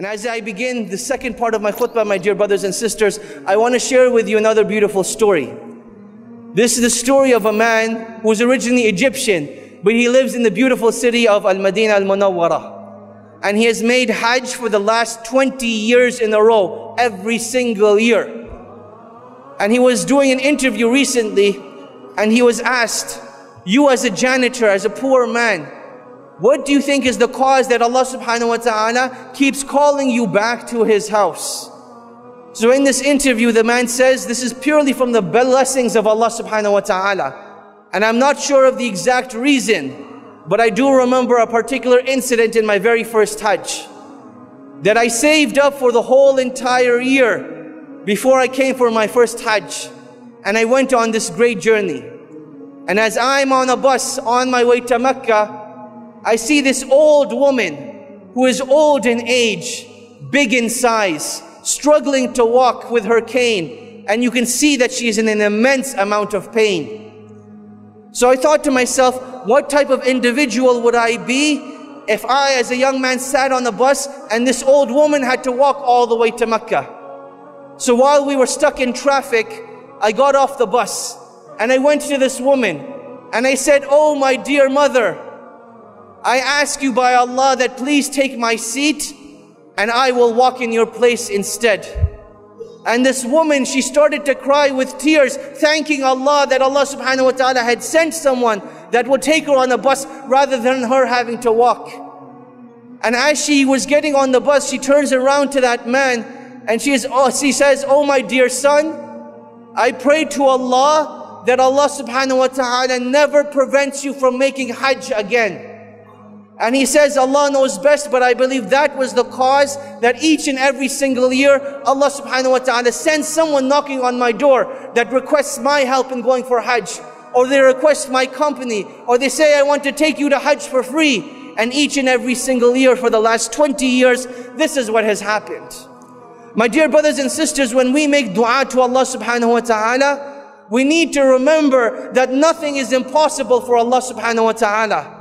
And as I begin the second part of my khutbah, my dear brothers and sisters, I want to share with you another beautiful story. This is the story of a man who was originally Egyptian, but he lives in the beautiful city of Al-Madinah Al-Munawwarah. And he has made Hajj for the last 20 years in a row, every single year. And he was doing an interview recently, and he was asked, you as a janitor, as a poor man, what do you think is the cause that Allah subhanahu wa ta'ala keeps calling you back to His house? So in this interview, the man says, this is purely from the blessings of Allah subhanahu wa ta'ala. And I'm not sure of the exact reason, but I do remember a particular incident in my very first Hajj that I saved up for the whole entire year before I came for my first Hajj. And I went on this great journey. And as I'm on a bus on my way to Mecca, I see this old woman who is old in age, big in size, struggling to walk with her cane. And you can see that she is in an immense amount of pain. So I thought to myself, what type of individual would I be if I, as a young man, sat on the bus and this old woman had to walk all the way to Mecca? So while we were stuck in traffic, I got off the bus and I went to this woman and I said, oh my dear mother, I ask you by Allah that please take my seat and I will walk in your place instead. And this woman, she started to cry with tears, thanking Allah that Allah subhanahu wa ta'ala had sent someone that would take her on a bus rather than her having to walk. And as she was getting on the bus, she turns around to that man and she says, oh my dear son, I pray to Allah that Allah subhanahu wa ta'ala never prevents you from making Hajj again. And he says, Allah knows best, but I believe that was the cause that each and every single year, Allah subhanahu wa ta'ala sends someone knocking on my door that requests my help in going for Hajj. Or they request my company. Or they say, I want to take you to Hajj for free. And each and every single year for the last 20 years, this is what has happened. My dear brothers and sisters, when we make dua to Allah subhanahu wa ta'ala, we need to remember that nothing is impossible for Allah subhanahu wa ta'ala.